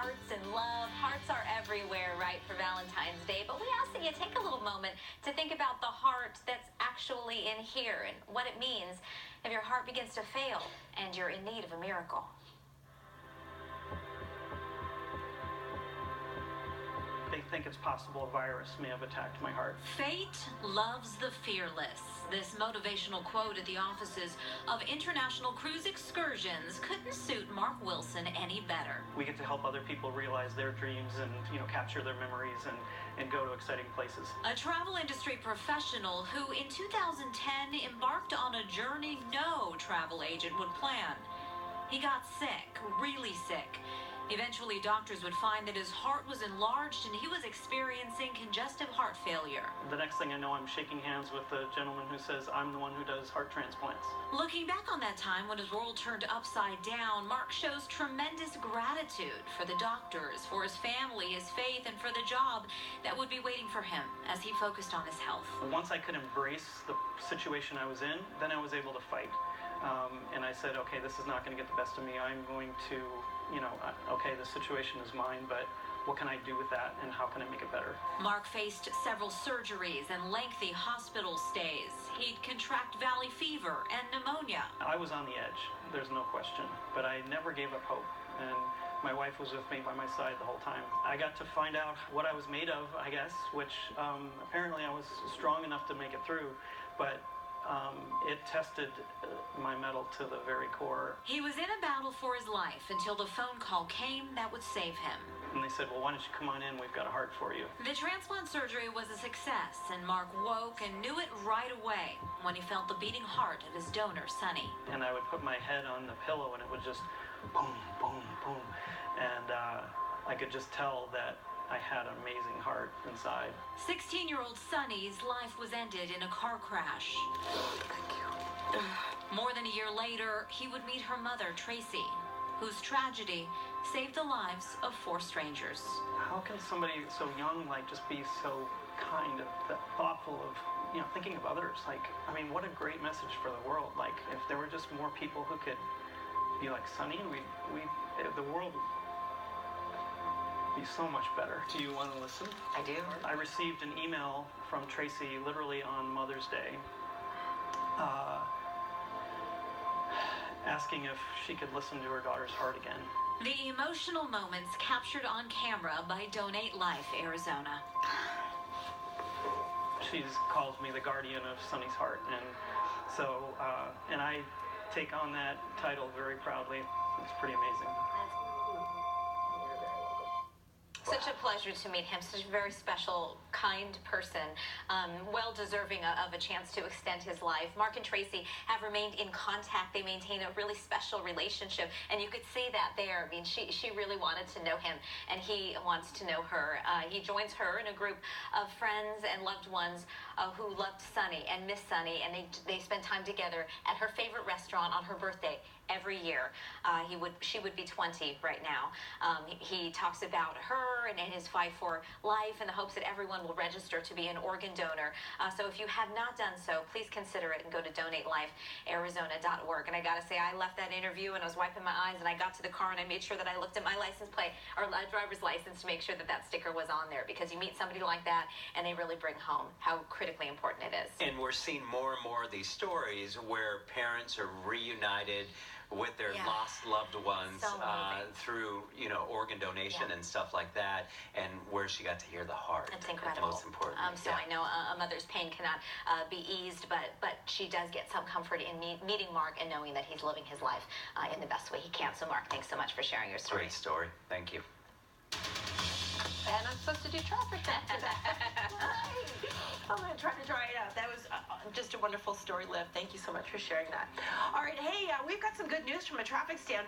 hearts and love. Hearts are everywhere, right, for Valentine's Day. But we ask that you take a little moment to think about the heart that's actually in here and what it means if your heart begins to fail and you're in need of a miracle. They think it's possible a virus may have attacked my heart. Fate loves the fearless. This motivational quote at the offices of International Cruise Excursions couldn't suit Mark Wilson any better. We get to help other people realize their dreams and, capture their memories and go to exciting places. A travel industry professional who in 2010 embarked on a journey no travel agent would plan. He got sick, really sick. Eventually, doctors would find that his heart was enlarged and he was experiencing congestive heart failure. The next thing I know, I'm shaking hands with the gentleman who says I'm the one who does heart transplants. Looking back on that time when his world turned upside down, Mark shows tremendous gratitude for the doctors, for his family, his faith, and for the job that would be waiting for him as he focused on his health. Once I could embrace the situation I was in, then I was able to fight. And I said, okay, this is not going to get the best of me. I'm going to, okay, the situation is mine, but what can I do with that and how can I make it better? Mark faced several surgeries and lengthy hospital stays. He'd contract valley fever and pneumonia. I was on the edge, there's no question, but I never gave up hope. And my wife was with me by my side the whole time. I got to find out what I was made of, I guess, which apparently I was strong enough to make it through, but it tested my mettle to the very core. He was in a battle for his life until the phone call came that would save him. And they said, well, why don't you come on in? We've got a heart for you. The transplant surgery was a success, and Mark woke and knew it right away when he felt the beating heart of his donor, Sonny. And I would put my head on the pillow and it would just boom, boom, boom. And I could just tell that I had an amazing heart inside. 16-year-old Sonny's life was ended in a car crash. Thank you. More than a year later, he would meet her mother, Tracy, whose tragedy saved the lives of 4 strangers. How can somebody so young, just be so kind of thoughtful of, thinking of others? What a great message for the world. If there were just more people who could be like Sonny, the world be so much better. Do you want to listen? I do. I received an email from Tracy literally on Mother's Day asking if she could listen to her daughter's heart again. The emotional moments captured on camera by Donate Life Arizona. She calls me the guardian of Sonny's heart, and so and I take on that title very proudly. It's pretty amazing. Such a pleasure to meet him. Such a very special, kind person, well deserving of a chance to extend his life. Mark and Tracy have remained in contact. They maintain a really special relationship, and you could see that there. She really wanted to know him, and he wants to know her. He joins her in a group of friends and loved ones who loved Sonny and miss Sonny, and they spend time together at her favorite restaurant on her birthday every year. She would be 20 right now. He talks about her and his fight for life in the hopes that everyone will register to be an organ donor. So if you have not done so, please consider it and go to donatelifearizona.org. And I gotta say, I left that interview and I was wiping my eyes and I got to the car and I made sure that I looked at my license plate or driver's license to make sure that that sticker was on there, because you meet somebody like that and they really bring home how critically important it is. And we're seeing more and more of these stories where parents are reunited with their lost loved ones through organ donation and stuff like that, and where she got to hear the heart. That's incredible. Most important. So I know a mother's pain cannot be eased, but she does get some comfort in meeting Mark and knowing that he's living his life in the best way he can. So Mark, thanks so much for sharing your story. Great story. Thank you. And I'm supposed to do traffic today. I'm going to try to dry it out. That was just a wonderful story, Liv. Thank you so much for sharing that. All right, hey, we've got some good news from a traffic standpoint.